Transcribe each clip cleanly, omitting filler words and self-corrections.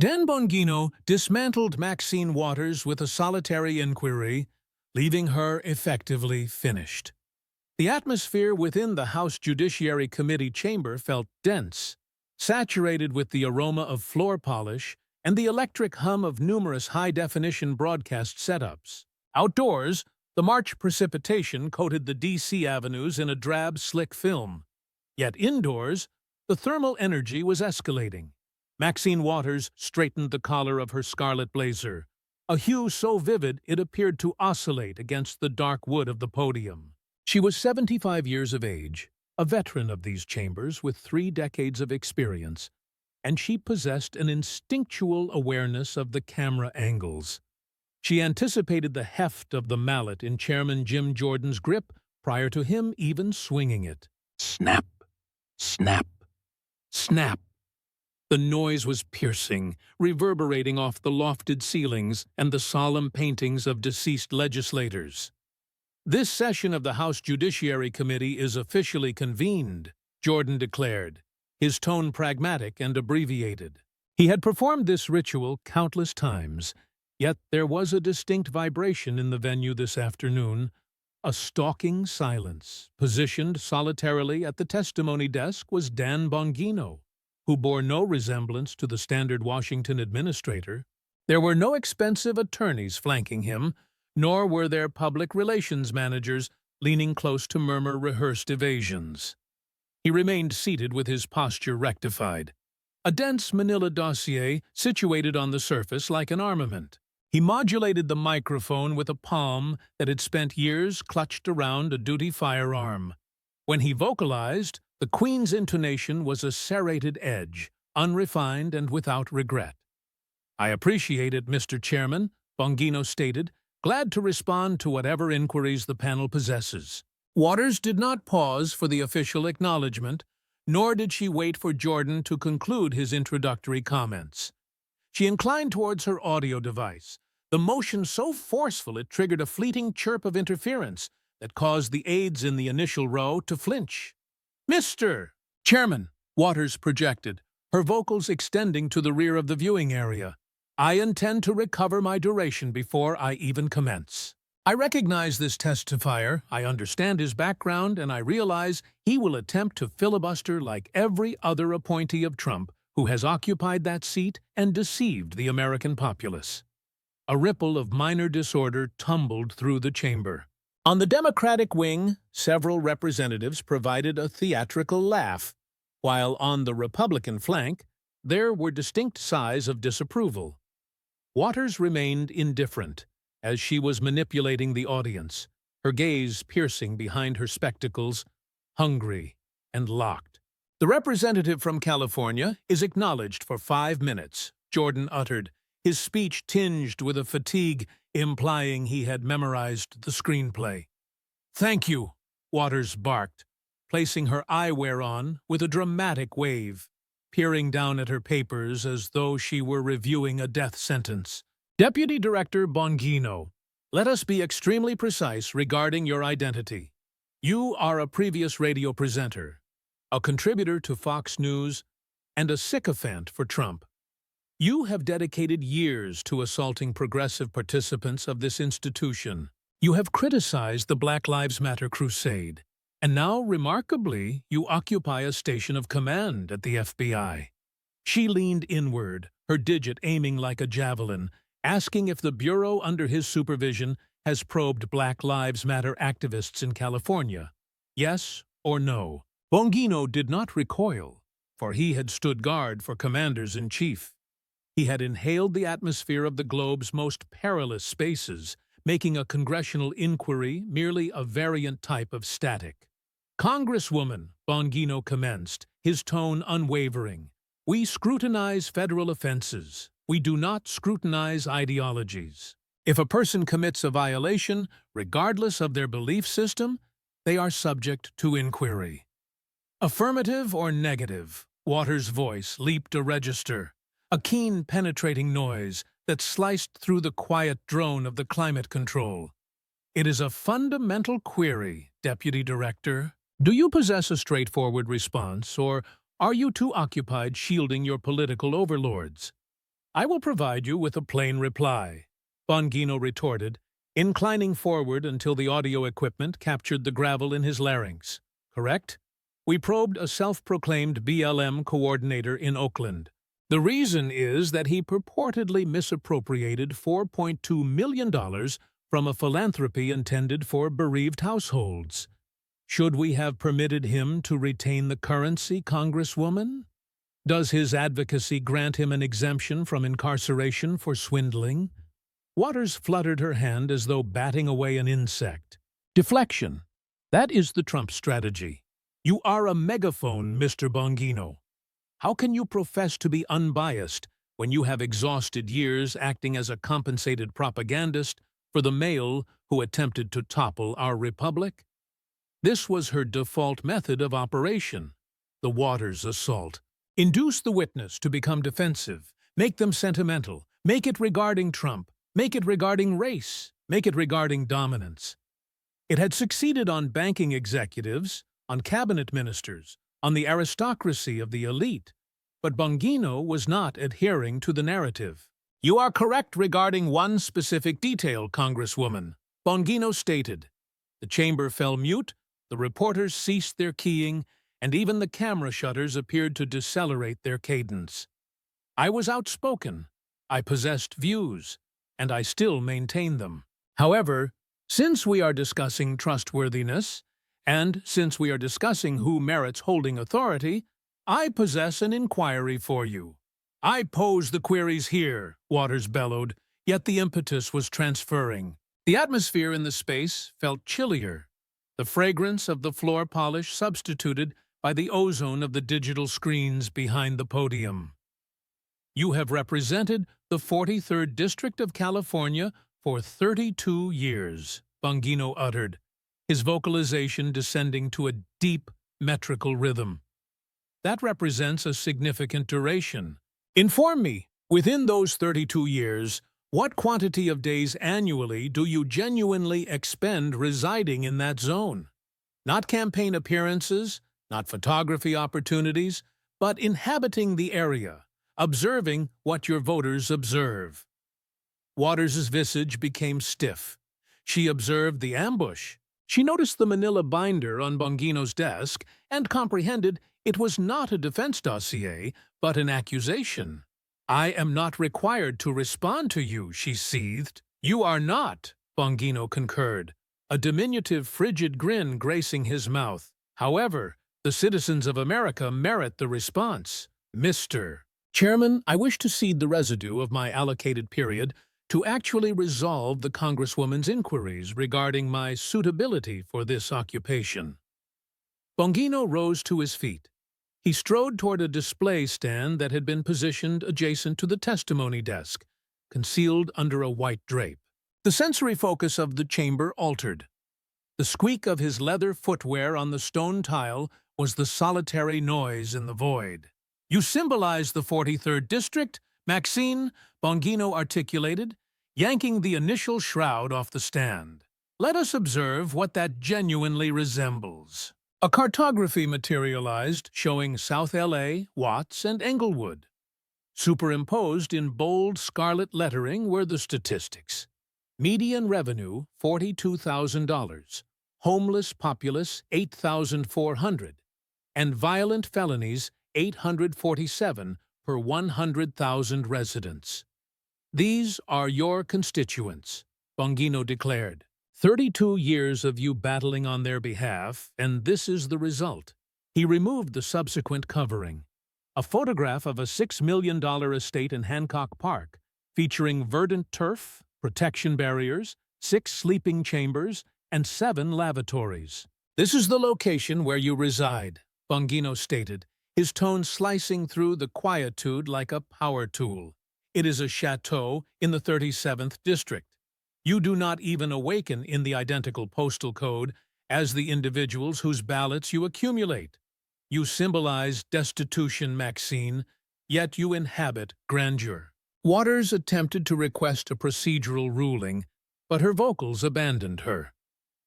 Dan Bongino dismantled Maxine Waters with a solitary inquiry, leaving her effectively finished. The atmosphere within the House Judiciary Committee chamber felt dense, saturated with the aroma of floor polish and the electric hum of numerous high-definition broadcast setups. Outdoors, the March precipitation coated the D.C. avenues in a drab, slick film. Yet indoors, the thermal energy was escalating. Maxine Waters straightened the collar of her scarlet blazer, a hue so vivid it appeared to oscillate against the dark wood of the podium. She was 75 years of age, a veteran of these chambers with 3 decades of experience, and she possessed an instinctual awareness of the camera angles. She anticipated the heft of the mallet in Chairman Jim Jordan's grip prior to him even swinging it. Snap! Snap! Snap! The noise was piercing, reverberating off the lofted ceilings and the solemn paintings of deceased legislators. "This session of the House Judiciary Committee is officially convened," Jordan declared, his tone pragmatic and abbreviated. He had performed this ritual countless times, yet there was a distinct vibration in the venue this afternoon, a stalking silence. Positioned solitarily at the testimony desk was Dan Bongino, who bore no resemblance to the standard Washington administrator. There were no expensive attorneys flanking him, nor were there public relations managers leaning close to murmur rehearsed evasions. He remained seated with his posture rectified, a dense manila dossier situated on the surface like an armament. He modulated the microphone with a palm that had spent years clutched around a duty firearm. When he vocalized, the Queen's intonation was a serrated edge, unrefined and without regret. "I appreciate it, Mr. Chairman," Bongino stated, glad to respond to whatever inquiries the panel possesses. Waters did not pause for the official acknowledgement, nor did she wait for Jordan to conclude his introductory comments. She inclined towards her audio device, the motion so forceful it triggered a fleeting chirp of interference that caused the aides in the initial row to flinch. "Mr. Chairman," Waters projected, her vocals extending to the rear of the viewing area, "I intend to recover my duration before I even commence. I recognize this testifier, I understand his background, and I realize he will attempt to filibuster like every other appointee of Trump who has occupied that seat and deceived the American populace." A ripple of minor disorder tumbled through the chamber. On the Democratic wing, several representatives provided a theatrical laugh, while on the Republican flank, there were distinct sighs of disapproval. Waters remained indifferent, as she was manipulating the audience, her gaze piercing behind her spectacles, hungry and locked. "The representative from California is acknowledged for 5 minutes," Jordan uttered, his speech tinged with a fatigue implying he had memorized the screenplay. "Thank you," Waters barked, placing her eyewear on with a dramatic wave, peering down at her papers as though she were reviewing a death sentence. "Deputy Director Bongino, let us be extremely precise regarding your identity. You are a previous radio presenter, a contributor to Fox News, and a sycophant for Trump. You have dedicated years to assaulting progressive participants of this institution. You have criticized the Black Lives Matter crusade, and now, remarkably, you occupy a station of command at the FBI." She leaned inward, her digit aiming like a javelin, asking if the bureau under his supervision has probed Black Lives Matter activists in California. Yes or no? Bongino did not recoil, for he had stood guard for commanders-in-chief. He had inhaled the atmosphere of the globe's most perilous spaces, making a congressional inquiry merely a variant type of static. "Congresswoman," Bongino commenced, his tone unwavering, "we scrutinize federal offenses. We do not scrutinize ideologies. If a person commits a violation, regardless of their belief system, they are subject to inquiry." "Affirmative or negative?" Waters' voice leaped a register, a keen, penetrating noise that sliced through the quiet drone of the climate control. "It is a fundamental query, Deputy Director. Do you possess a straightforward response, or are you too occupied shielding your political overlords?" I will provide you with a plain reply, Bongino retorted, inclining forward until the audio equipment captured the gravel in his larynx. Correct? We probed a self-proclaimed BLM coordinator in Oakland. The reason is that he purportedly misappropriated $4.2 million from a philanthropy intended for bereaved households. Should we have permitted him to retain the currency, Congresswoman? Does his advocacy grant him an exemption from incarceration for swindling? Waters fluttered her hand as though batting away an insect. Deflection. That is the Trump strategy. You are a megaphone, Mr. Bongino. How can you profess to be unbiased when you have exhausted years acting as a compensated propagandist for the male who attempted to topple our republic? This was her default method of operation, the Waters assault. Induce the witness to become defensive, make them sentimental, make it regarding Trump, make it regarding race, make it regarding dominance. It had succeeded on banking executives, on cabinet ministers, on the aristocracy of the elite, but Bongino was not adhering to the narrative. You are correct regarding one specific detail, Congresswoman, Bongino stated. The chamber fell mute, the reporters ceased their keying, and even the camera shutters appeared to decelerate their cadence. I was outspoken, I possessed views, and I still maintain them. However, since we are discussing trustworthiness, and since we are discussing who merits holding authority, I possess an inquiry for you. I pose the queries here, Waters bellowed, yet the impetus was transferring. The atmosphere in the space felt chillier, the fragrance of the floor polish substituted by the ozone of the digital screens behind the podium. You have represented the 43rd District of California for 32 years, Bongino uttered, his vocalization descending to a deep, metrical rhythm. That represents a significant duration. Inform me, within those 32 years, what quantity of days annually do you genuinely expend residing in that zone? Not campaign appearances, not photography opportunities, but inhabiting the area, observing what your voters observe. Waters' visage became stiff. She observed the ambush. She noticed the manila binder on Bongino's desk and comprehended it was not a defense dossier, but an accusation. I am not required to respond to you, she seethed. You are not, Bongino concurred, a diminutive, frigid grin gracing his mouth. However, the citizens of America merit the response. Mr. Chairman, I wish to cede the residue of my allocated period to actually resolve the Congresswoman's inquiries regarding my suitability for this occupation. Bongino rose to his feet. He strode toward a display stand that had been positioned adjacent to the testimony desk, concealed under a white drape. The sensory focus of the chamber altered. The squeak of his leather footwear on the stone tile was the solitary noise in the void. You symbolize the 43rd District, Maxine, Bongino articulated, yanking the initial shroud off the stand. Let us observe what that genuinely resembles. A cartography materialized showing South LA, Watts, and Englewood. Superimposed in bold scarlet lettering were the statistics. Median revenue, $42,000. Homeless populace, 8,400. And violent felonies, 847 per 100,000 residents. These are your constituents, Bongino declared. 32 years of you battling on their behalf, and this is the result. He removed the subsequent covering. A photograph of a $6 million estate in Hancock Park, featuring verdant turf, protection barriers, 6 sleeping chambers, and 7 lavatories. This is the location where you reside, Bongino stated, his tone slicing through the quietude like a power tool. It is a chateau in the 37th District. You do not even awaken in the identical postal code as the individuals whose ballots you accumulate. You symbolize destitution, Maxine, yet you inhabit grandeur. Waters attempted to request a procedural ruling, but her vocals abandoned her.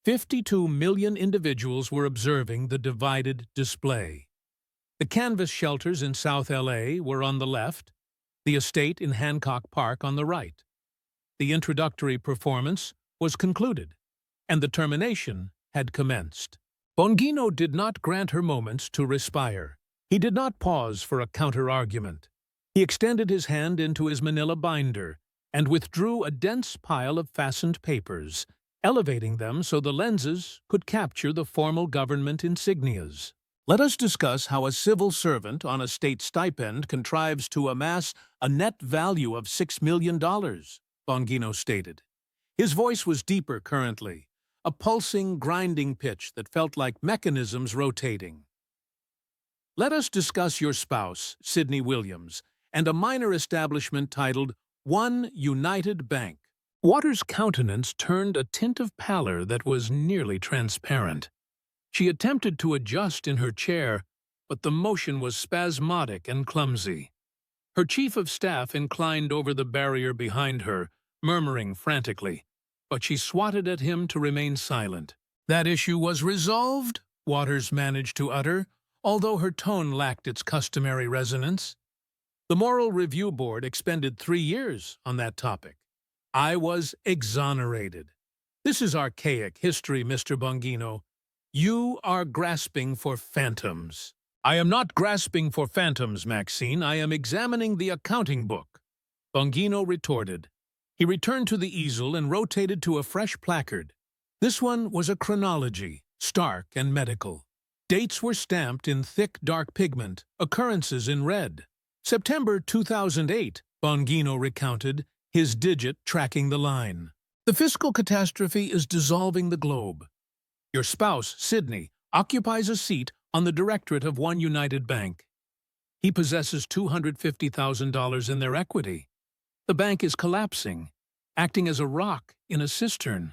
52 million individuals were observing the divided display. The canvas shelters in South LA were on the left, the estate in Hancock Park on the right. The introductory performance was concluded, and the termination had commenced. Bongino did not grant her moments to respire. He did not pause for a counter-argument. He extended his hand into his manila binder and withdrew a dense pile of fastened papers, elevating them so the lenses could capture the formal government insignias. Let us discuss how a civil servant on a state stipend contrives to amass a net value of $6 million, Bongino stated. His voice was deeper currently, a pulsing, grinding pitch that felt like mechanisms rotating. Let us discuss your spouse, Sidney Williams, and a minor establishment titled One United Bank. Waters' countenance turned a tint of pallor that was nearly transparent. She attempted to adjust in her chair, but the motion was spasmodic and clumsy. Her chief of staff inclined over the barrier behind her, murmuring frantically, but she swatted at him to remain silent. That issue was resolved, Waters managed to utter, although her tone lacked its customary resonance. The Moral Review Board expended 3 years on that topic. I was exonerated. This is archaic history, Mr. Bongino. You are grasping for phantoms. I am not grasping for phantoms, Maxine. I am examining the accounting book, Bongino retorted. He returned to the easel and rotated to a fresh placard. This one was a chronology, stark and medical. Dates were stamped in thick, dark pigment, occurrences in red. September 2008, Bongino recounted, his digit tracking the line. The fiscal catastrophe is dissolving the globe. Your spouse, Sidney, occupies a seat on the directorate of One United Bank. He possesses $250,000 in their equity. The bank is collapsing, acting as a rock in a cistern.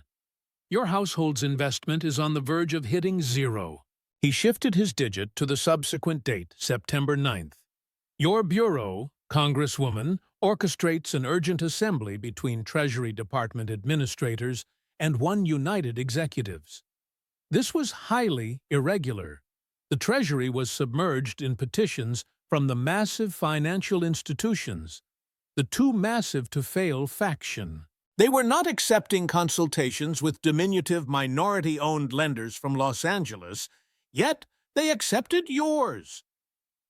Your household's investment is on the verge of hitting zero. He shifted his digit to the subsequent date, September 9th. Your bureau, Congresswoman, orchestrates an urgent assembly between Treasury Department administrators and One United executives. This was highly irregular. The Treasury was submerged in petitions from the massive financial institutions, the too massive to fail faction. They were not accepting consultations with diminutive minority-owned lenders from Los Angeles, yet they accepted yours.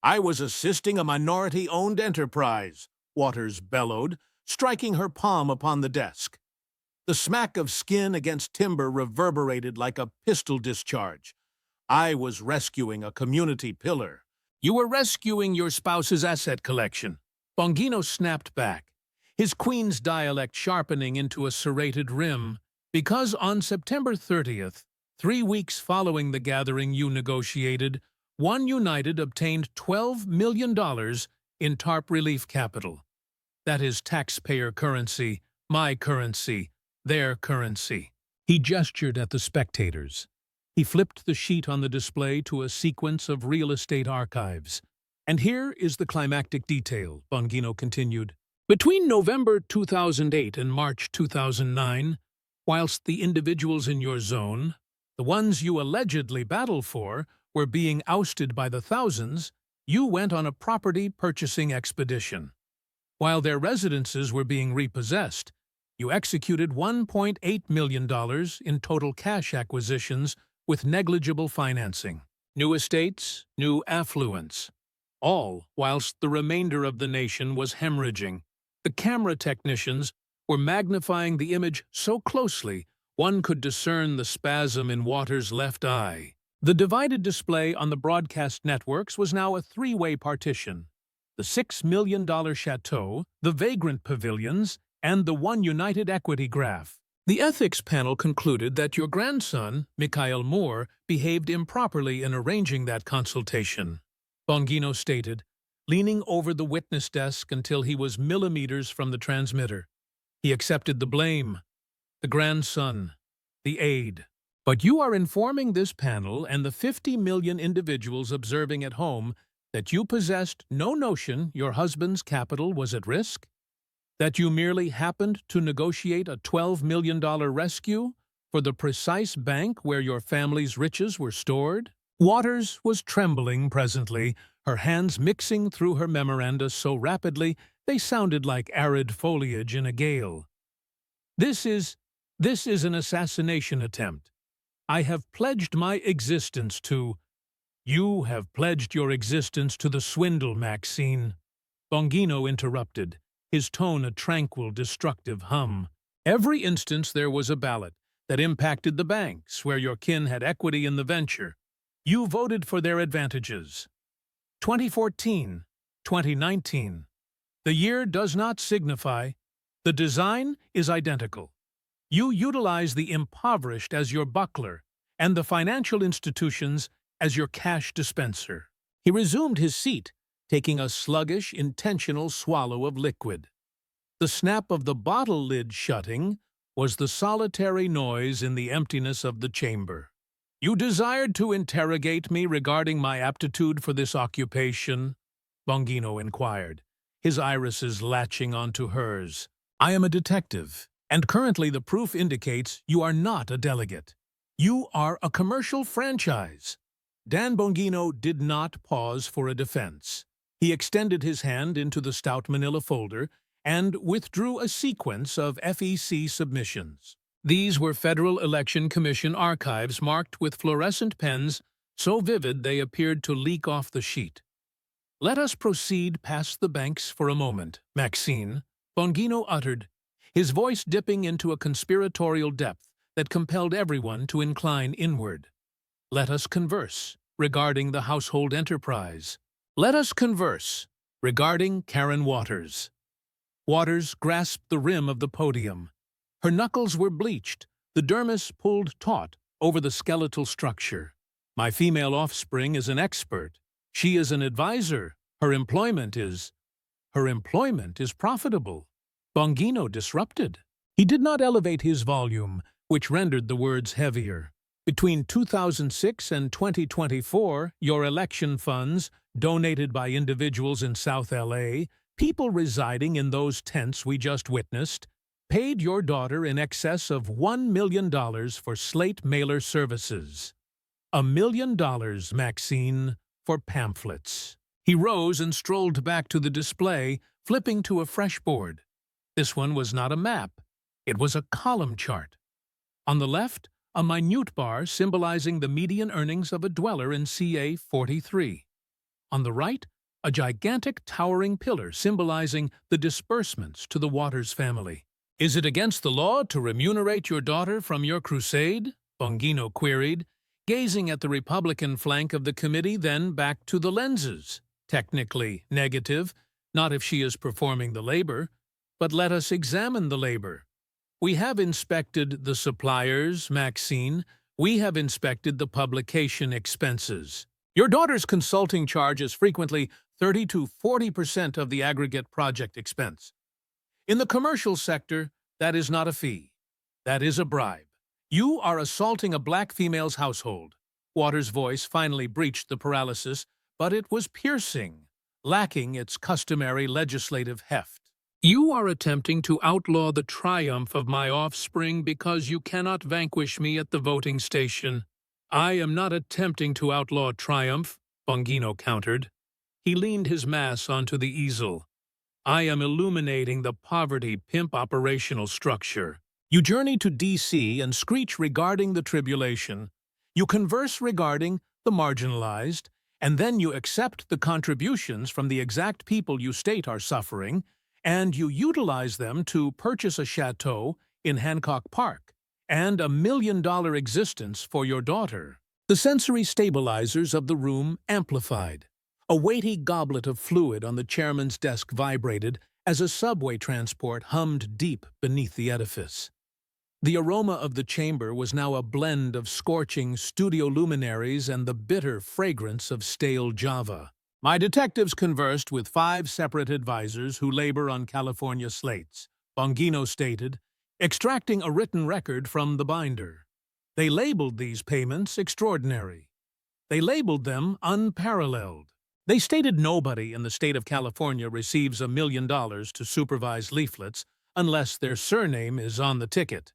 I was assisting a minority-owned enterprise, Waters bellowed, striking her palm upon the desk. The smack of skin against timber reverberated like a pistol discharge. I was rescuing a community pillar. You were rescuing your spouse's asset collection. Bongino snapped back, his Queen's dialect sharpening into a serrated rim, because on September 30th, 3 weeks following the gathering you negotiated, One United obtained $12 million in TARP relief capital. That is taxpayer currency, my currency, their currency. He gestured at the spectators. He flipped the sheet on the display to a sequence of real estate archives. And here is the climactic detail, Bongino continued. Between November 2008 and March 2009, whilst the individuals in your zone, the ones you allegedly battle for, were being ousted by the thousands, you went on a property purchasing expedition. While their residences were being repossessed, you executed $1.8 million in total cash acquisitions with negligible financing. New estates, new affluence. All whilst the remainder of the nation was hemorrhaging. The camera technicians were magnifying the image so closely one could discern the spasm in Waters' left eye. The divided display on the broadcast networks was now a three-way partition. The $6 million chateau, the vagrant pavilions, and the One United equity graph. The ethics panel concluded that your grandson, Mikhail Moore, behaved improperly in arranging that consultation, Bongino stated, leaning over the witness desk until he was millimeters from the transmitter. He accepted the blame. The grandson, the aide. But you are informing this panel and the 50 million individuals observing at home that you possessed no notion your husband's capital was at risk? That you merely happened to negotiate a $12 million rescue for the precise bank where your family's riches were stored? Waters was trembling presently, her hands mixing through her memoranda so rapidly They sounded like arid foliage in a gale. This is, this is an assassination attempt. I have pledged my existence to— You have pledged your existence to the swindle, Maxine. Bongino interrupted, his tone a tranquil, destructive hum. Every instance there was a ballot that impacted the banks where your kin had equity in the venture. You voted for their advantages. 2014, 2019. The year does not signify. The design is identical. You utilize the impoverished as your buckler and the financial institutions as your cash dispenser. He resumed his seat, taking a sluggish, intentional swallow of liquid. The snap of the bottle lid shutting was the solitary noise in the emptiness of the chamber. You desired to interrogate me regarding my aptitude for this occupation? Bongino inquired, his irises latching onto hers. I am a detective, and currently the proof indicates you are not a delegate. You are a commercial franchise. Dan Bongino did not pause for a defense. He extended his hand into the stout manila folder and withdrew a sequence of FEC submissions. These were Federal Election Commission archives marked with fluorescent pens so vivid they appeared to leak off the sheet. Let us proceed past the banks for a moment, Maxine, Bongino uttered, his voice dipping into a conspiratorial depth that compelled everyone to incline inward. Let us converse regarding the household enterprise. Let us converse regarding Karen Waters. Waters grasped the rim of the podium. Her knuckles were bleached, the dermis pulled taut over the skeletal structure. My female offspring is an expert. She is an advisor. Her employment is profitable. Bongino disrupted. He did not elevate his volume, which rendered the words heavier. Between 2006 and 2024, your election funds, donated by individuals in South LA, people residing in those tents we just witnessed, paid your daughter in excess of $1 million for slate mailer services. $1 million, Maxine, for pamphlets. He rose and strolled back to the display, flipping to a fresh board. This one was not a map. It was a column chart. On the left, a minute bar symbolizing the median earnings of a dweller in CA 43. On the right, a gigantic towering pillar symbolizing the disbursements to the Waters family. Is it against the law to remunerate your daughter from your crusade? Bongino queried, gazing at the Republican flank of the committee, then back to the lenses. Technically negative, not if she is performing the labor, but let us examine the labor. We have inspected the suppliers, Maxine. We have inspected the publication expenses. Your daughter's consulting charge is frequently 30 to 40% of the aggregate project expense. In the commercial sector, that is not a fee. That is a bribe. You are assaulting a black female's household. Waters' voice finally breached the paralysis, but it was piercing, lacking its customary legislative heft. You are attempting to outlaw the triumph of my offspring because you cannot vanquish me at the voting station. I am not attempting to outlaw triumph, Bongino countered. He leaned his mass onto the easel. I am illuminating the poverty pimp operational structure. You journey to D.C. and screech regarding the tribulation. You converse regarding the marginalized, and then you accept the contributions from the exact people you state are suffering, and you utilize them to purchase a chateau in Hancock Park and $1 million existence for your daughter. The sensory stabilizers of the room amplified. A weighty goblet of fluid on the chairman's desk vibrated as a subway transport hummed deep beneath the edifice. The aroma of the chamber was now a blend of scorching studio luminaries and the bitter fragrance of stale Java. My detectives conversed with 5 separate advisors who labor on California slates, Bongino stated, extracting a written record from the binder. They labeled these payments extraordinary. They labeled them unparalleled. They stated nobody in the state of California receives $1 million to supervise leaflets unless their surname is on the ticket.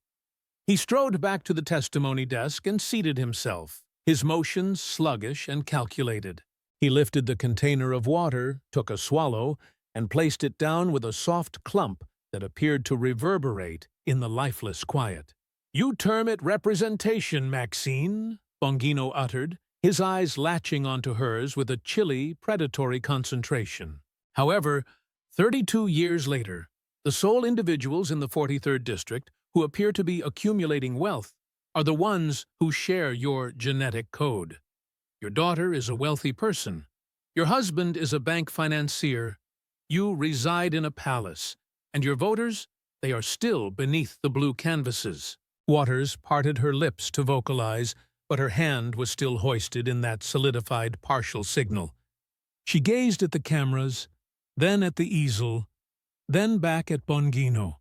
He strode back to the testimony desk and seated himself, his motions sluggish and calculated. He lifted the container of water, took a swallow, and placed it down with a soft clump that appeared to reverberate in the lifeless quiet. "You term it representation, Maxine," Bongino uttered, his eyes latching onto hers with a chilly, predatory concentration. However, 32 years later, the sole individuals in the 43rd District who appear to be accumulating wealth are the ones who share your genetic code. Your daughter is a wealthy person. Your husband is a bank financier. You reside in a palace. And your voters, they are still beneath the blue canvases. Waters parted her lips to vocalize, but her hand was still hoisted in that solidified partial signal. She gazed at the cameras, then at the easel, then back at Bongino.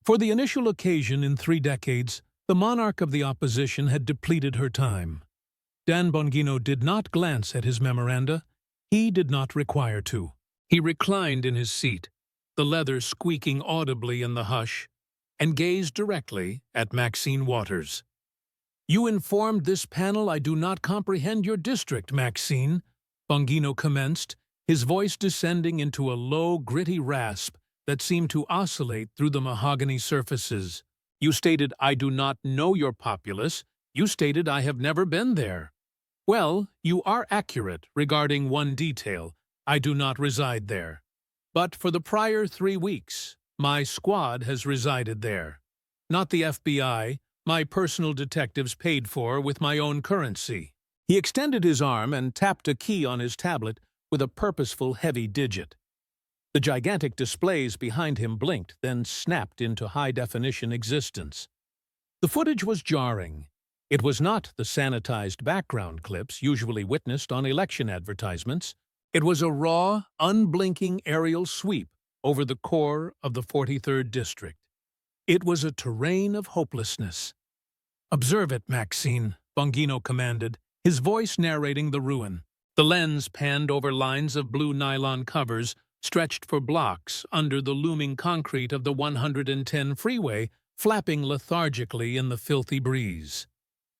For the initial occasion in 3 decades, the monarch of the opposition had depleted her time. Dan Bongino did not glance at his memoranda. He did not require to. He reclined in his seat, the leather squeaking audibly in the hush, and gazed directly at Maxine Waters. "You informed this panel I do not comprehend your district, Maxine," Bongino commenced, his voice descending into a low, gritty rasp that seemed to oscillate through the mahogany surfaces. "You stated I do not know your populace. You stated I have never been there. Well, you are accurate regarding one detail. I do not reside there. But for the prior 3 weeks, my squad has resided there. Not the FBI, my personal detectives paid for with my own currency." He extended his arm and tapped a key on his tablet with a purposeful heavy digit. The gigantic displays behind him blinked, then snapped into high-definition existence. The footage was jarring. It was not the sanitized background clips usually witnessed on election advertisements. It was a raw, unblinking aerial sweep over the core of the 43rd District. It was a terrain of hopelessness. "Observe it, Maxine," Bongino commanded, his voice narrating the ruin. The lens panned over lines of blue nylon covers stretched for blocks under the looming concrete of the 110 freeway, flapping lethargically in the filthy breeze.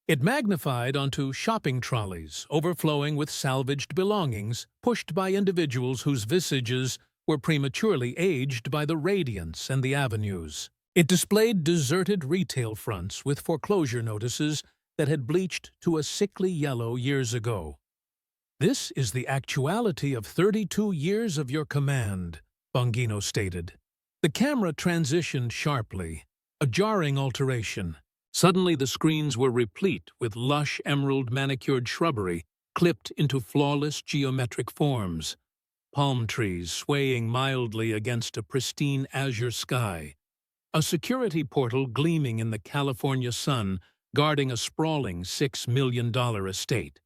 It magnified onto shopping trolleys, overflowing with salvaged belongings, pushed by individuals whose visages were prematurely aged by the radiance and the avenues. It displayed deserted retail fronts with foreclosure notices that had bleached to a sickly yellow years ago. "This is the actuality of 32 years of your command," Bongino stated. The camera transitioned sharply, a jarring alteration. Suddenly the screens were replete with lush emerald-manicured shrubbery clipped into flawless geometric forms, palm trees swaying mildly against a pristine azure sky, a security portal gleaming in the California sun guarding a sprawling $6 million estate.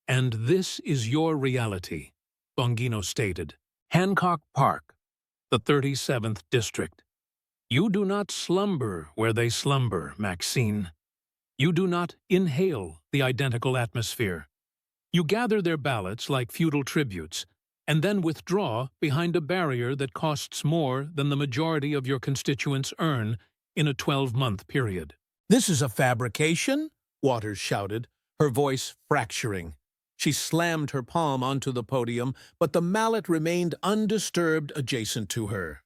"And this is your reality," Bongino stated. "Hancock Park, the 37th District. You do not slumber where they slumber, Maxine. You do not inhale the identical atmosphere. You gather their ballots like feudal tributes, and then withdraw behind a barrier that costs more than the majority of your constituents earn in a 12-month period." "This is a fabrication?" Waters shouted, her voice fracturing. She slammed her palm onto the podium, but the mallet remained undisturbed adjacent to her.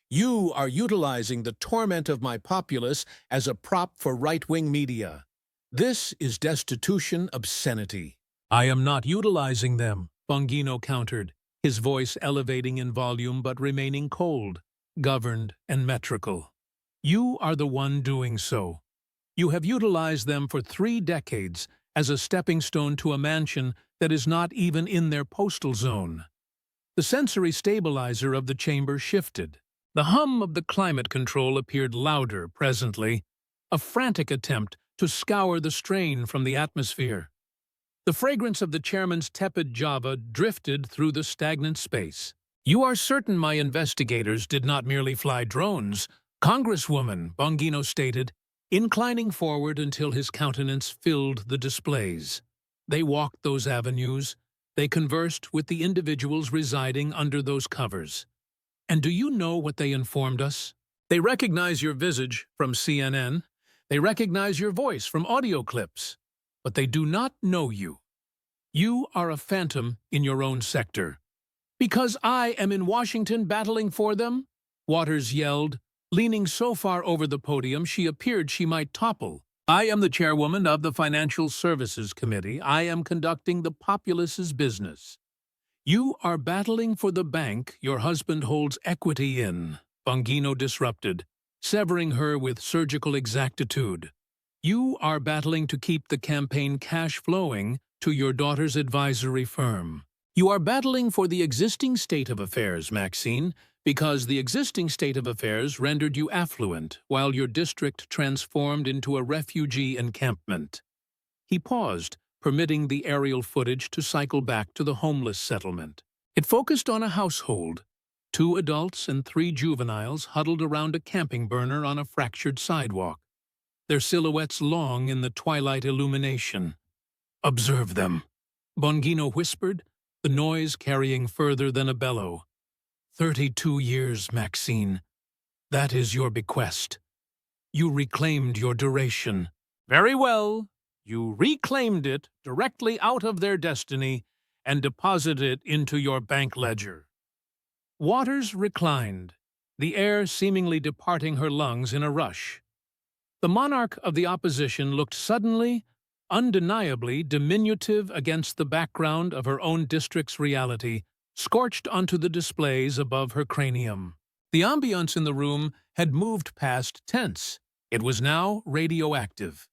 "You are utilizing the torment of my populace as a prop for right-wing media. This is destitution obscenity." "I am not utilizing them," Bongino countered, his voice elevating in volume but remaining cold, governed, and metrical. "You are the one doing so. You have utilized them for 3 decades as a stepping stone to a mansion that is not even in their postal zone." The sensory stabilizer of the chamber shifted. The hum of the climate control appeared louder presently, a frantic attempt to scour the strain from the atmosphere. The fragrance of the chairman's tepid java drifted through the stagnant space. "You are certain my investigators did not merely fly drones, Congresswoman," Bongino stated, inclining forward until his countenance filled the displays. "They walked those avenues. They conversed with the individuals residing under those covers. And do you know what they informed us? They recognize your visage from CNN. They recognize your voice from audio clips. But they do not know you. You are a phantom in your own sector. Because I am in Washington battling for them? Waters yelled, leaning so far over the podium she appeared she might topple. I am the chairwoman of the Financial Services Committee. I am conducting the populace's business. You are battling for the bank your husband holds equity in, Bongino disrupted, severing her with surgical exactitude. You are battling to keep the campaign cash flowing to your daughter's advisory firm. You are battling for the existing state of affairs, Maxine, because the existing state of affairs rendered you affluent while your district transformed into a refugee encampment. He paused, permitting the aerial footage to cycle back to the homeless settlement. It focused on a household, 2 adults and 3 juveniles huddled around a camping burner on a fractured sidewalk, their silhouettes long in the twilight illumination. "Observe them," Bongino whispered, the noise carrying further than a bellow. 32 years, Maxine. That is your bequest. You reclaimed your duration. Very well. You reclaimed it directly out of their destiny and deposited it into your bank ledger. Waters reclined, the air seemingly departing her lungs in a rush. The monarch of the opposition looked suddenly, undeniably diminutive against the background of her own district's reality, scorched onto the displays above her cranium. The ambience in the room had moved past tense. It was now radioactive.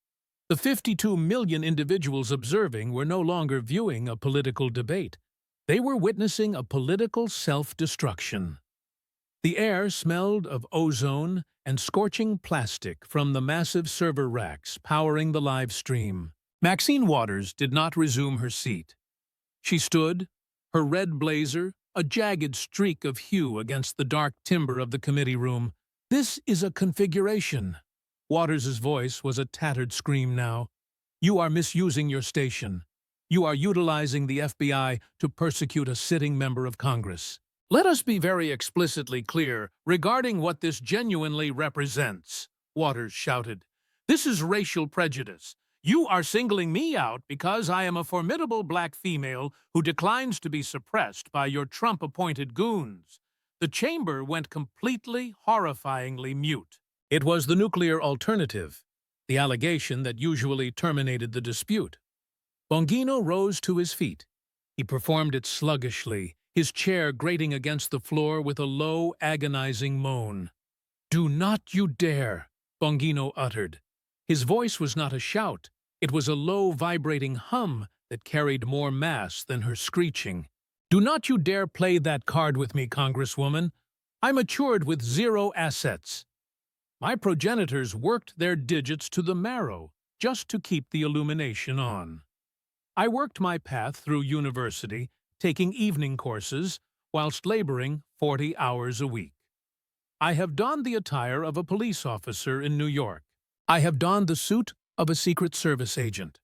The 52 million individuals observing were no longer viewing a political debate. They were witnessing a political self-destruction. The air smelled of ozone and scorching plastic from the massive server racks powering the live stream. Maxine Waters did not resume her seat. She stood, her red blazer a jagged streak of hue against the dark timber of the committee room. "This is a configuration." Waters' voice was a tattered scream now. "You are misusing your station. You are utilizing the FBI to persecute a sitting member of Congress. Let us be very explicitly clear regarding what this genuinely represents," Waters shouted. "This is racial prejudice. You are singling me out because I am a formidable black female who declines to be suppressed by your Trump-appointed goons." The chamber went completely, horrifyingly mute. It was the nuclear alternative, the allegation that usually terminated the dispute. Bongino rose to his feet. He performed it sluggishly, his chair grating against the floor with a low, agonizing moan. "Do not you dare," Bongino uttered. His voice was not a shout. It was a low, vibrating hum that carried more mass than her screeching. "Do not you dare play that card with me, Congresswoman. I matured with 0 assets. My progenitors worked their digits to the marrow just to keep the illumination on. I worked my path through university, taking evening courses, whilst laboring 40 hours a week. I have donned the attire of a police officer in New York. I have donned the suit of a Secret Service agent.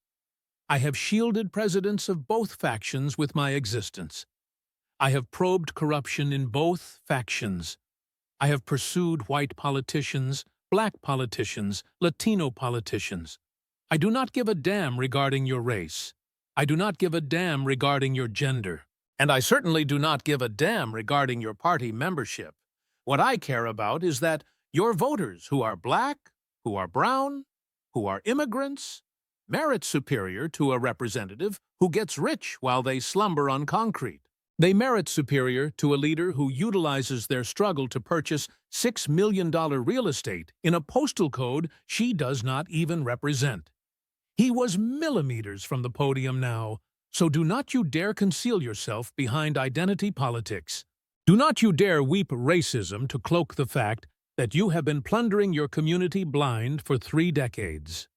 I have shielded presidents of both factions with my existence. I have probed corruption in both factions. I have pursued white politicians, black politicians, Latino politicians. I do not give a damn regarding your race. I do not give a damn regarding your gender. And I certainly do not give a damn regarding your party membership. What I care about is that your voters who are black, who are brown, who are immigrants, merit superior to a representative who gets rich while they slumber on concrete. They merit superior to a leader who utilizes their struggle to purchase $6 million real estate in a postal code she does not even represent. He was millimeters from the podium now, so do not you dare conceal yourself behind identity politics. Do not you dare weep racism to cloak the fact that you have been plundering your community blind for 3 decades.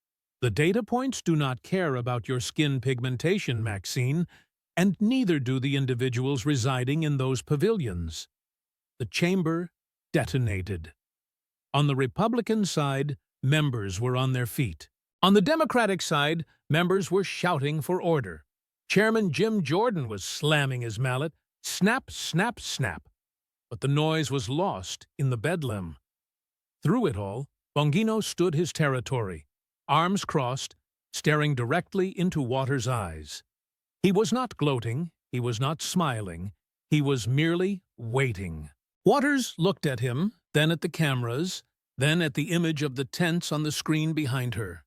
The data points do not care about your skin pigmentation, Maxine, and neither do the individuals residing in those pavilions. The chamber detonated. On the Republican side, members were on their feet. On the Democratic side, members were shouting for order. Chairman Jim Jordan was slamming his mallet, snap, snap, snap. But the noise was lost in the bedlam. Through it all, Bongino stood his territory, arms crossed, staring directly into Waters' eyes. He was not gloating, he was not smiling, He was merely waiting. Waters looked at him, then at the cameras, then at the image of the tents on the screen behind her.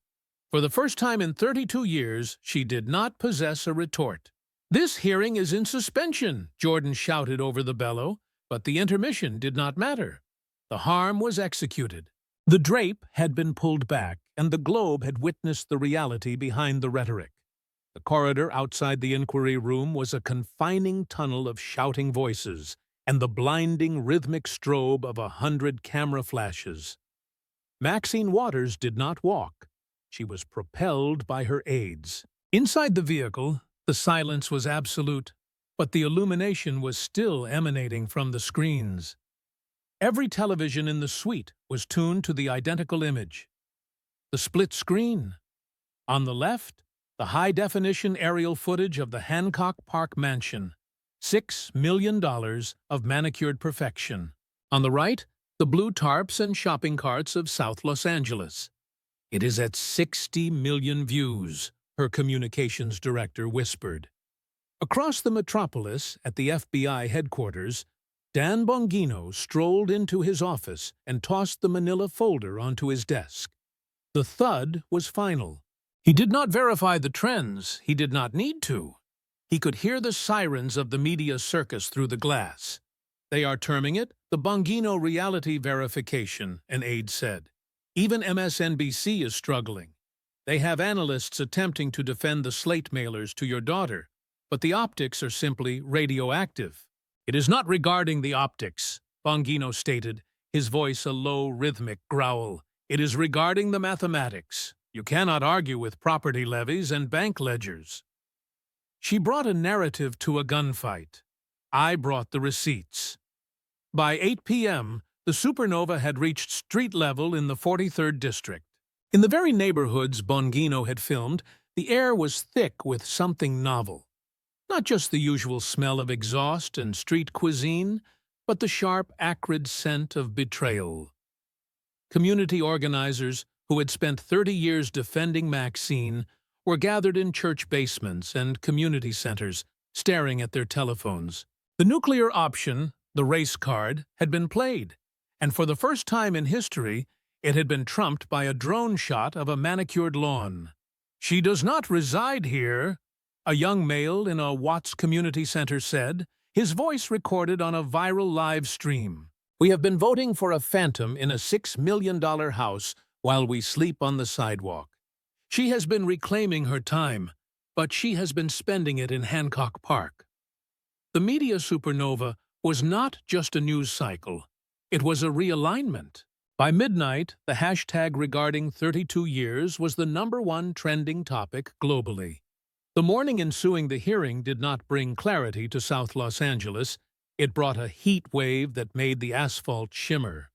For the first time in 32 years, she did not possess a retort. "This hearing is in suspension," Jordan shouted over the bellow, but the intermission did not matter. The harm was executed. The drape had been pulled back, and the globe had witnessed the reality behind the rhetoric. The corridor outside the inquiry room was a confining tunnel of shouting voices and the blinding rhythmic strobe of 100 camera flashes. Maxine Waters did not walk. She was propelled by her aides. Inside the vehicle, the silence was absolute, but the illumination was still emanating from the screens. Every television in the suite was tuned to the identical image. The split screen. On the left, the high-definition aerial footage of the Hancock Park mansion, $6 million of manicured perfection. On the right, the blue tarps and shopping carts of South Los Angeles. "It is at 60 million views," her communications director whispered. Across the metropolis, at the FBI headquarters, Dan Bongino strolled into his office and tossed the manila folder onto his desk. The thud was final. He did not verify the trends. He did not need to. He could hear the sirens of the media circus through the glass. "They are terming it the Bongino reality verification," an aide said. "Even MSNBC is struggling. They have analysts attempting to defend the slate mailers to your daughter, but the optics are simply radioactive." "It is not regarding the optics," Bongino stated, his voice a low, rhythmic growl. "It is regarding the mathematics. You cannot argue with property levies and bank ledgers." She brought a narrative to a gunfight. I brought the receipts. By 8 p.m., the supernova had reached street level in the 43rd district. In the very neighborhoods Bongino had filmed, the air was thick with something novel. Not just the usual smell of exhaust and street cuisine, but the sharp, acrid scent of betrayal. Community organizers, who had spent 30 years defending Maxine, were gathered in church basements and community centers, staring at their telephones. The nuclear option, the race card, had been played, and for the first time in history, it had been trumped by a drone shot of a manicured lawn. "She does not reside here," a young male in a Watts Community Center said, his voice recorded on a viral live stream. "We have been voting for a phantom in a $6 million house while we sleep on the sidewalk. She has been reclaiming her time, but she has been spending it in Hancock Park." The media supernova was not just a news cycle. It was a realignment. By midnight, the hashtag regarding 32 years was the #1 trending topic globally. The morning ensuing the hearing did not bring clarity to South Los Angeles. It brought a heat wave that made the asphalt shimmer.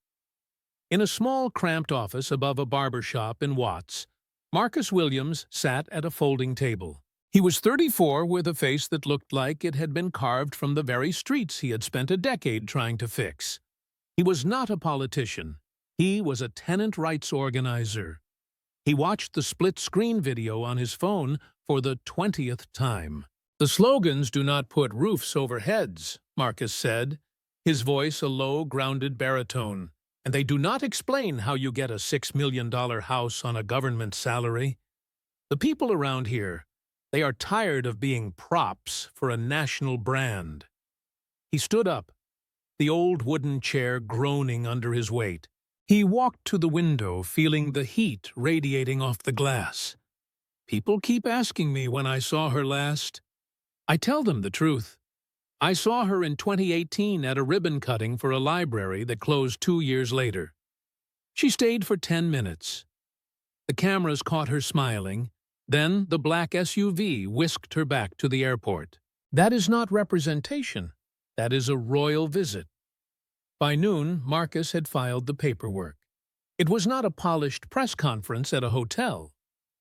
In a small, cramped office above a barber shop in Watts, Marcus Williams sat at a folding table. He was 34 with a face that looked like it had been carved from the very streets he had spent a decade trying to fix. He was not a politician. He was a tenant rights organizer. He watched the split-screen video on his phone for the 20th time. "The slogans do not put roofs over heads," Marcus said, his voice a low, grounded baritone. "And they do not explain how you get a $6 million house on a government salary. The people around here, they are tired of being props for a national brand." He stood up, the old wooden chair groaning under his weight. He walked to the window, feeling the heat radiating off the glass. "People keep asking me when I saw her last. I tell them the truth. I saw her in 2018 at a ribbon cutting for a library that closed 2 years later. She stayed for 10 minutes. The cameras caught her smiling. Then the black SUV whisked her back to the airport. That is not representation. That is a royal visit." By noon, Marcus had filed the paperwork. It was not a polished press conference at a hotel.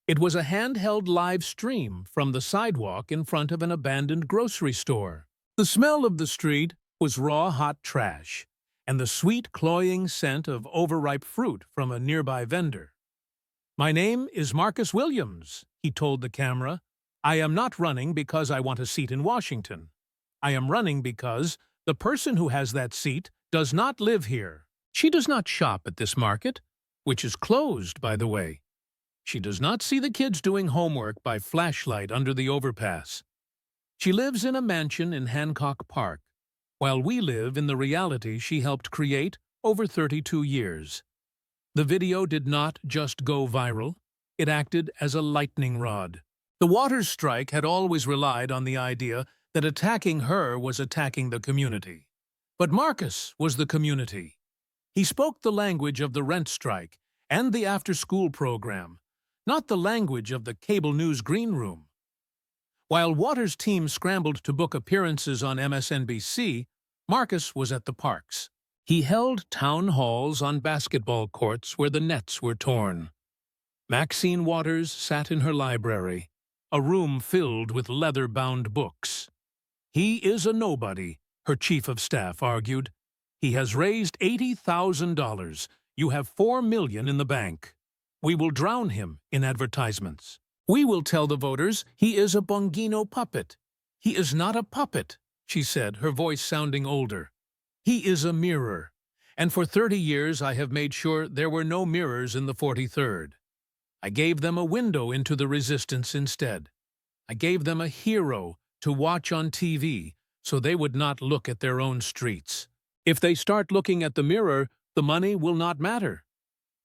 It was a handheld live stream from the sidewalk in front of an abandoned grocery store. The smell of the street was raw, hot trash, and the sweet, cloying scent of overripe fruit from a nearby vendor. "My name is Marcus Williams," he told the camera. "I am not running because I want a seat in Washington. I am running because the person who has that seat does not live here. She does not shop at this market, which is closed, by the way. She does not see the kids doing homework by flashlight under the overpass. She lives in a mansion in Hancock Park, while we live in the reality she helped create over 32 years. The video did not just go viral, it acted as a lightning rod. The Waters strike had always relied on the idea that attacking her was attacking the community. But Marcus was the community. He spoke the language of the rent strike and the after-school program, not the language of the cable news green room. While Waters' team scrambled to book appearances on MSNBC, Marcus was at the parks. He held town halls on basketball courts where the nets were torn. Maxine Waters sat in her library, a room filled with leather-bound books. He is a nobody, her chief of staff argued. He has raised $80,000. You have $4 million in the bank. We will drown him in advertisements. We will tell the voters he is a Bongino puppet. He is not a puppet, she said, her voice sounding older. He is a mirror, and for 30 years I have made sure there were no mirrors in the 43rd. I gave them a window into the resistance instead. I gave them a hero to watch on TV so they would not look at their own streets. If they start looking at the mirror, the money will not matter.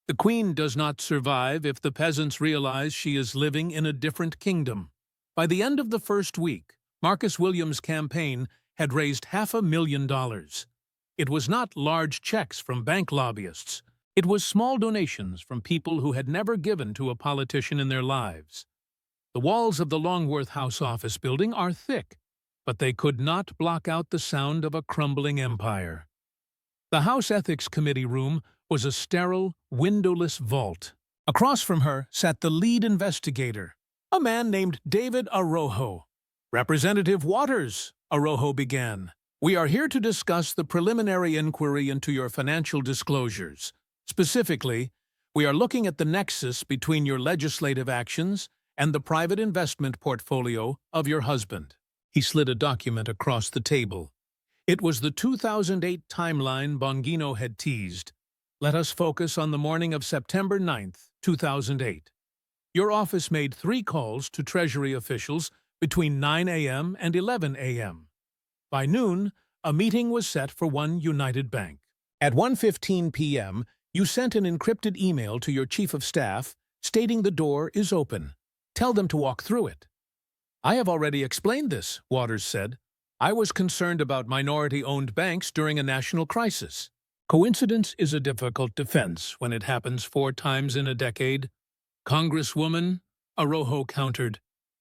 The queen does not survive if the peasants realize she is living in a different kingdom. By the end of the first week, Marcus Williams' campaign had raised $500,000. It was not large checks from bank lobbyists. It was small donations from people who had never given to a politician in their lives. The walls of the Longworth House office building are thick, but they could not block out the sound of a crumbling empire. The House Ethics Committee room was a sterile, windowless vault. Across from her sat the lead investigator, a man named David Arrojo. "Representative Waters," Arrojo began, "we are here to discuss the preliminary inquiry into your financial disclosures. Specifically, we are looking at the nexus between your legislative actions and the private investment portfolio of your husband." He slid a document across the table. It was the 2008 timeline Bongino had teased. Let us focus on the morning of September 9th, 2008. Your office made 3 calls to Treasury officials between 9 a.m. and 11 a.m. By noon, a meeting was set for One United Bank. At 1:15 p.m., you sent an encrypted email to your chief of staff stating the door is open. Tell them to walk through it. I have already explained this, Waters said. I was concerned about minority-owned banks during a national crisis. Coincidence is a difficult defense when it happens 4 times in a decade. Congresswoman, Arrojo countered.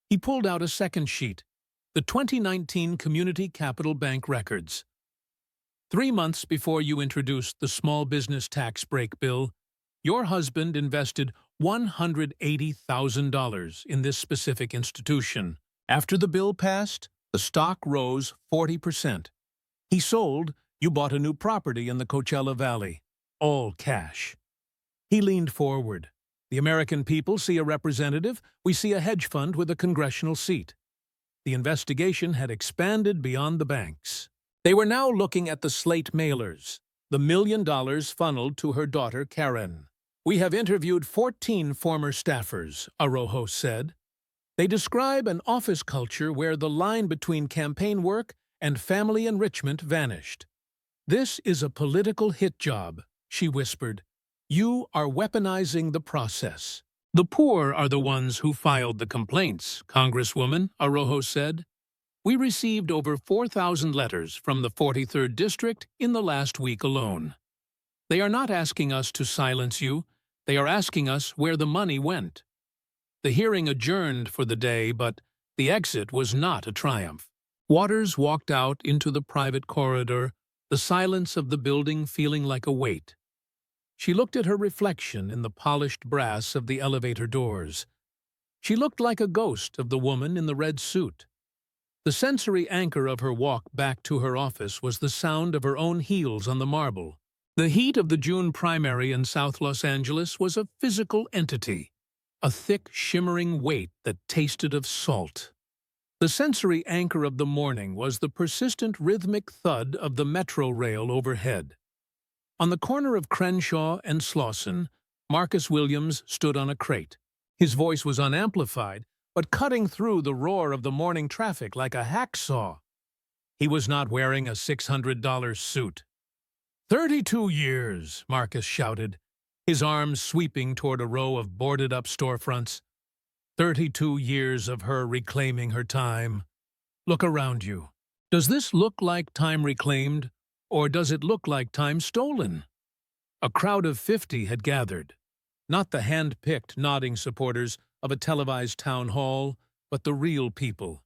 He pulled out a second sheet, the 2019 Community Capital Bank records. 3 months before you introduced the small business tax break bill, your husband invested $180,000 in this specific institution. After the bill passed, the stock rose 40%. He sold. You bought a new property in the Coachella Valley, all cash. He leaned forward. The American people see a representative, we see a hedge fund with a congressional seat. The investigation had expanded beyond the banks. They were now looking at the slate mailers, the $1 million funneled to her daughter Karen. We have interviewed 14 former staffers, Arrojo said. They describe an office culture where the line between campaign work and family enrichment vanished. This is a political hit job, she whispered. You are weaponizing the process. The poor are the ones who filed the complaints, Congresswoman, Arrojo said. We received over 4,000 letters from the 43rd District in the last week alone. They are not asking us to silence you. They are asking us where the money went. The hearing adjourned for the day, but the exit was not a triumph. Waters walked out into the private corridor, the silence of the building feeling like a weight. She looked at her reflection in the polished brass of the elevator doors. She looked like a ghost of the woman in the red suit. The sensory anchor of her walk back to her office was the sound of her own heels on the marble. The heat of the June primary in South Los Angeles was a physical entity, a thick, shimmering weight that tasted of salt. The sensory anchor of the morning was the persistent rhythmic thud of the metro rail overhead. On the corner of Crenshaw and Slauson, Marcus Williams stood on a crate. His voice was unamplified, but cutting through the roar of the morning traffic like a hacksaw. He was not wearing a $600 suit. 32 years, Marcus shouted, his arms sweeping toward a row of boarded-up storefronts. 32 years of her reclaiming her time. Look around you. Does this look like time reclaimed, or does it look like time stolen? A crowd of 50 had gathered, not the hand-picked, nodding supporters of a televised town hall, but the real people.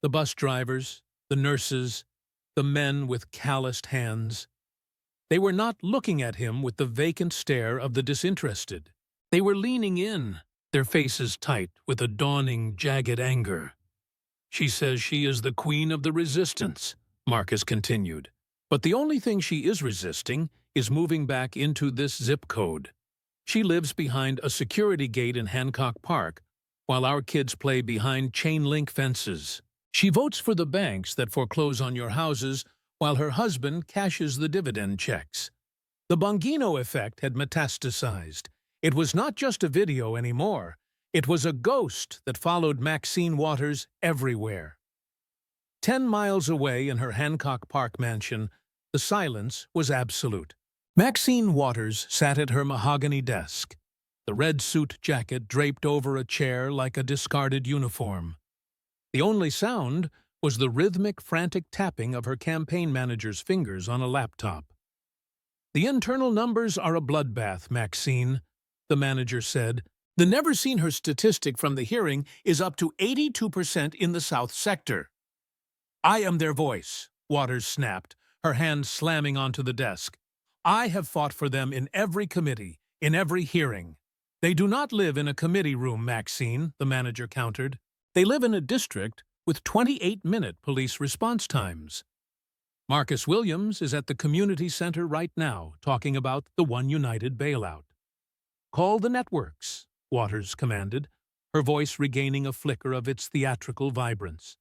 The bus drivers, the nurses, the men with calloused hands. They were not looking at him with the vacant stare of the disinterested. They were leaning in, their faces tight with a dawning, jagged anger. She says she is the queen of the resistance, Marcus continued. But the only thing she is resisting is moving back into this zip code. She lives behind a security gate in Hancock Park, while our kids play behind chain-link fences. She votes for the banks that foreclose on your houses, while her husband cashes the dividend checks. The Bongino effect had metastasized. It was not just a video anymore. It was a ghost that followed Maxine Waters everywhere. 10 miles away in her Hancock Park mansion, the silence was absolute. Maxine Waters sat at her mahogany desk, the red suit jacket draped over a chair like a discarded uniform. The only sound was the rhythmic, frantic tapping of her campaign manager's fingers on a laptop. The internal numbers are a bloodbath, Maxine, the manager said. The never-seen-her statistic from the hearing is up to 82% in the South sector. I am their voice, Waters snapped, her hand slamming onto the desk. I have fought for them in every committee, in every hearing. They do not live in a committee room, Maxine, the manager countered. They live in a district with 28-minute police response times. Marcus Williams is at the community center right now talking about the One United bailout. Call the networks, Waters commanded, her voice regaining a flicker of its theatrical vibrance.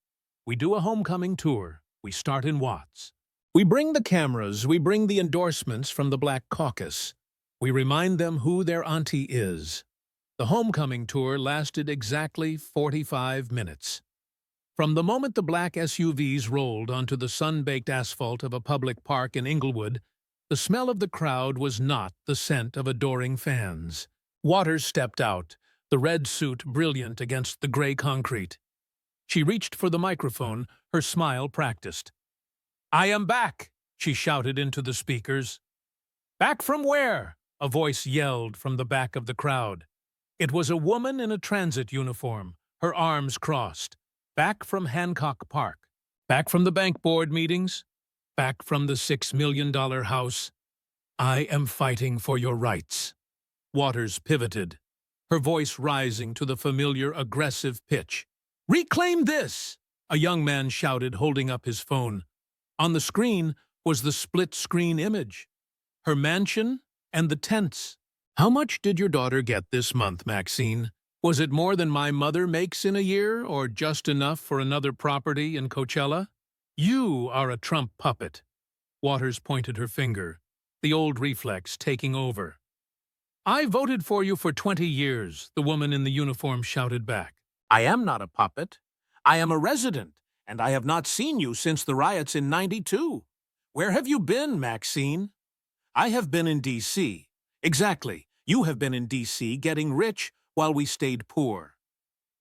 We do a homecoming tour. We start in Watts. We bring the cameras. We bring the endorsements from the Black Caucus. We remind them who their auntie is. The homecoming tour lasted exactly 45 minutes. From the moment the black SUVs rolled onto the sun-baked asphalt of a public park in Inglewood, the smell of the crowd was not the scent of adoring fans. Waters stepped out, the red suit brilliant against the gray concrete. She reached for the microphone, her smile practiced. I am back, she shouted into the speakers. Back from where? A voice yelled from the back of the crowd. It was a woman in a transit uniform, her arms crossed. Back from Hancock Park. Back from the bank board meetings. Back from the $6 million house. I am fighting for your rights. Waters pivoted, her voice rising to the familiar aggressive pitch. Reclaim this! A young man shouted, holding up his phone. On the screen was the split-screen image. Her mansion and the tents. How much did your daughter get this month, Maxine? Was it more than my mother makes in a year, or just enough for another property in Coachella? You are a Trump puppet. Waters pointed her finger, the old reflex taking over. I voted for you for 20 years, the woman in the uniform shouted back. I am not a puppet. I am a resident, and I have not seen you since the riots in '92. Where have you been, Maxine? I have been in D.C. Exactly. You have been in D.C. getting rich while we stayed poor.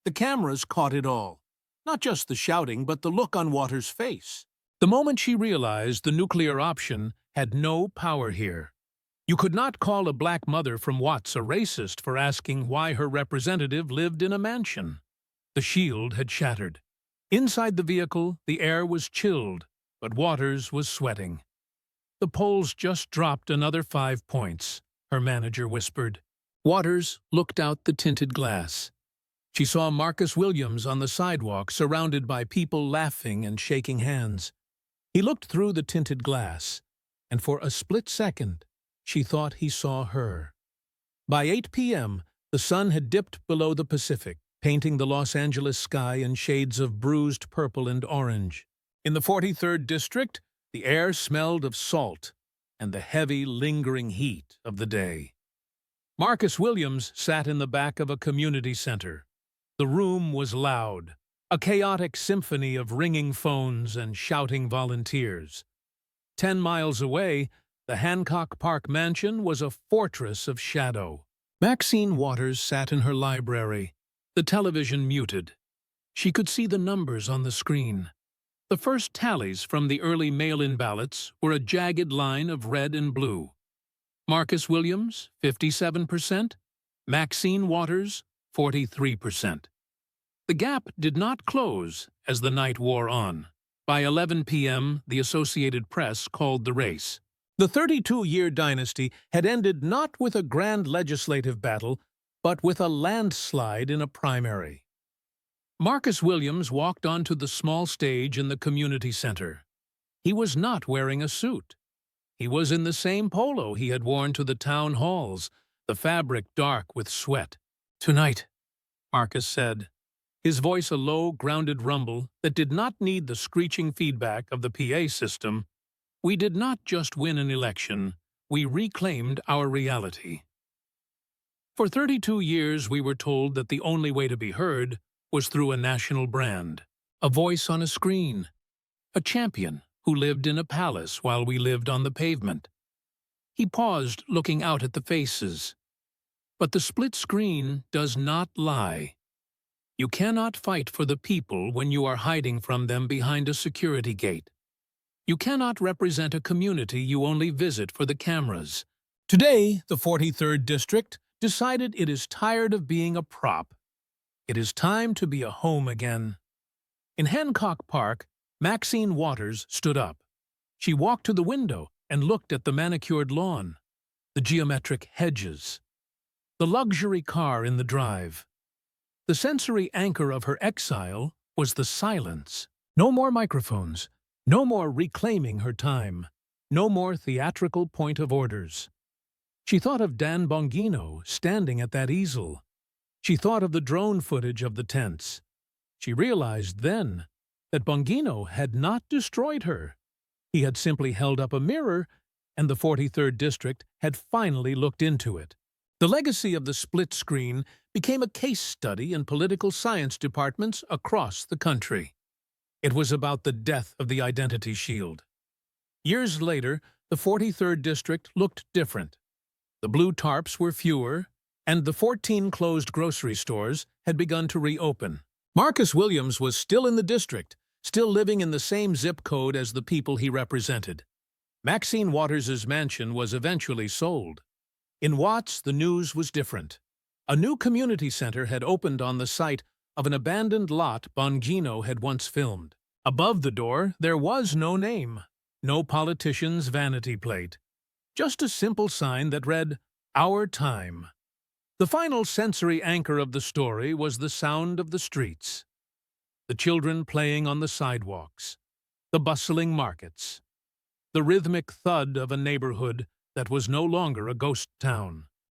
The cameras caught it all. Not just the shouting, but the look on Waters' face. The moment she realized the nuclear option had no power here. You could not call a black mother from Watts a racist for asking why her representative lived in a mansion. The shield had shattered. Inside the vehicle, the air was chilled, but Waters was sweating. The polls just dropped another 5 points, her manager whispered. Waters looked out the tinted glass. She saw Marcus Williams on the sidewalk, surrounded by people laughing and shaking hands. He looked through the tinted glass, and for a split second, she thought he saw her. By 8 p.m., the sun had dipped below the Pacific, painting the Los Angeles sky in shades of bruised purple and orange. In the 43rd District, the air smelled of salt and the heavy, lingering heat of the day. Marcus Williams sat in the back of a community center. The room was loud, a chaotic symphony of ringing phones and shouting volunteers. 10 miles away, the Hancock Park mansion was a fortress of shadow. Maxine Waters sat in her library, the television muted. She could see the numbers on the screen. The first tallies from the early mail-in ballots were a jagged line of red and blue. Marcus Williams, 57%. Maxine Waters, 43%. The gap did not close as the night wore on. By 11 p.m., the Associated Press called the race. The 32-year dynasty had ended not with a grand legislative battle, but with a landslide in a primary. Marcus Williams walked onto the small stage in the community center. He was not wearing a suit. He was in the same polo he had worn to the town halls, the fabric dark with sweat. "Tonight," Marcus said, his voice a low, grounded rumble that did not need the screeching feedback of the PA system. "We did not just win an election, we reclaimed our reality." For 32 years we were told that the only way to be heard was through a national brand, a voice on a screen, a champion who lived in a palace while we lived on the pavement. He paused, looking out at the faces. But the split screen does not lie. You cannot fight for the people when you are hiding from them behind a security gate. You cannot represent a community you only visit for the cameras. Today, the 43rd District decided it is tired of being a prop. It is time to be a home again. In Hancock Park, Maxine Waters stood up. She walked to the window and looked at the manicured lawn, the geometric hedges, the luxury car in the drive. The sensory anchor of her exile was the silence. No more microphones, no more reclaiming her time, no more theatrical point of orders. She thought of Dan Bongino standing at that easel. She thought of the drone footage of the tents. She realized then that Bongino had not destroyed her. He had simply held up a mirror, and the 43rd District had finally looked into it. The legacy of the split screen became a case study in political science departments across the country. It was about the death of the identity shield. Years later, the 43rd District looked different. The blue tarps were fewer, and the 14 closed grocery stores had begun to reopen. Marcus Williams was still in the district, still living in the same zip code as the people he represented. Maxine Waters' mansion was eventually sold. In Watts, the news was different. A new community center had opened on the site of an abandoned lot Bongino had once filmed. Above the door, there was no name, no politician's vanity plate, just a simple sign that read, "Our Time." The final sensory anchor of the story was the sound of the streets, the children playing on the sidewalks, the bustling markets, the rhythmic thud of a neighborhood that was no longer a ghost town.